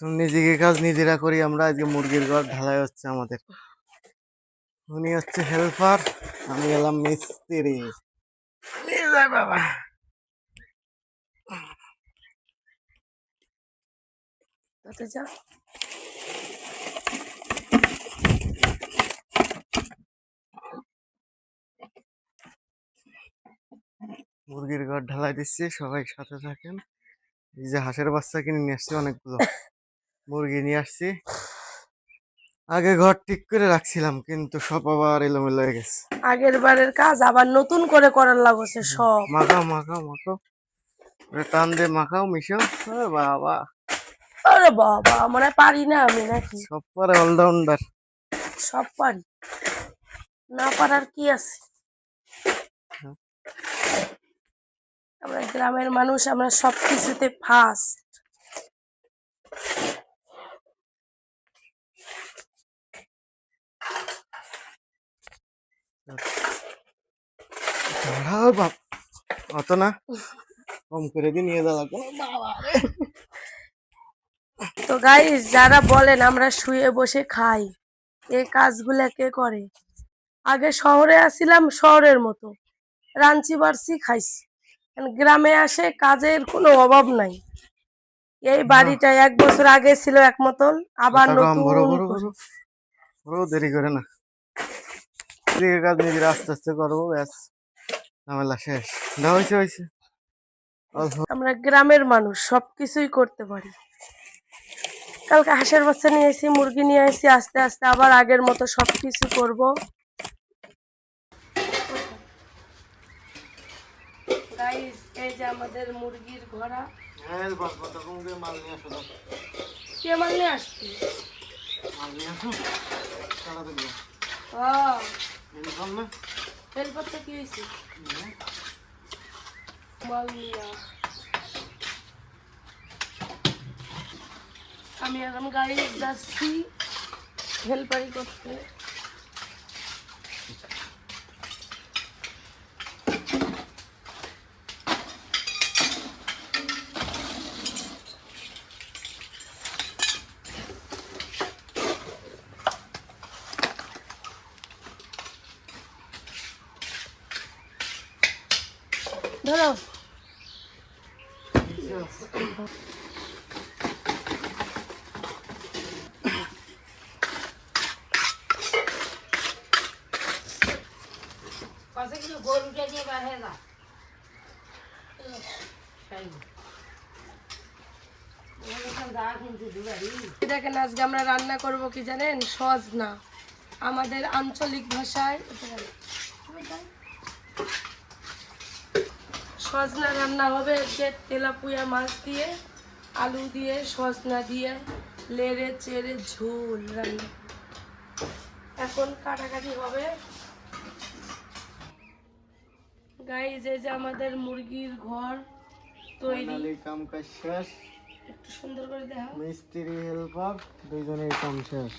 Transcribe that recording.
তো নিজেকে কাজ নিজেরা করি আমরা। আজকে মুরগির ঘর ঢালাই হচ্ছে আমাদের। উনি হচ্ছে হেল্পার, আমি এলাম মিস্ত্রি। নিয়ে যায় বাবা। যা মুরগির ঘর ঢালাই দিচ্ছি, সবাই সাথে থাকেন। এই যে হাঁসের বাচ্চা কিনে নিয়ে আসছি, অনেকগুলো মুরগি নিয়ে আসছি। আগে ঘর ঠিক করে রাখছিলাম, কিন্তু সব আবার এলোমেলো হয়ে গেছে। আগের বারের কাজ আবার নতুন করে করার লাগছে সব। মাখাও মাখাও মাখাও, টান দিয়ে মাখাও মিশাও। আরে বাবা, আরে বাবা, মনে পারি না আমি নাকি? সব পারে, অলরাউন্ডার। সব পারি, না পারার কি আছে? আমরা গ্রামের মানুষ, আমরা সবকিছুতে ফার্স্ট। বাপ, অত না, কম করে দিয়ে নিয়ে যাওয়া লাগবে। তো গাইস, যারা বলেন আমরা শুয়ে বসে খাই, এই কাজগুলা কে করে? আগে শহরে আসছিলাম, শহরের মতো রাঞ্চি বাড়ছি খাইছি। গ্রামে আসে কাজের কোনো অভাব নাই। এই বাড়িটা 1 বছর আগে ছিল এক মতন, আবার নতুন করে। দেরি করে না, এদিকে কাজ নিজের আস্তে আস্তে করবো, ব্যাস ঝামেলা শেষ। না হয়েছে হয়েছে, আমরা গ্রামের মানুষ, সবকিছুই করতে পারি। কালকে হাঁসের বাচ্চা নিয়ে আসি, মুরগি নিয়ে আসি, আস্তে আস্তে আবার আগের মতো সবকিছু করব। গাইস, এই যে আমাদের মুরগির ঘোড়া। হ্যাঁ বাস কতক্ষণ দিয়ে মাল নিয়ে আসো, কে মাল নিয়ে আসছি? মাল নিয়ে আসো তাড়াতাড়ি। হেল্পার না, হেল্পারটা কি হয়েছে? মাল নিয়ে আমি এখন গাড়ি যাচ্ছি হেল্পারি করতে। ধরো দেখেন, আজকে আমরা রান্না করব কি জানেন? সজনা, আমাদের আঞ্চলিক ভাষায় সজনা রান্না হবে। যে তেলাপুয়া মাছ দিয়ে, আলু দিয়ে, সজনা দিয়ে লেড়ে চেড়ে ঝোল রান্না। এখন কাটাকাটি হবে। গাইস, এই যে আমাদের মুরগির ঘর তৈরি, কাম কাজ শেষ। একটু সুন্দর করে দেখা। মিস্ত্রি হেল্পার দুইজনের কাম শেষ।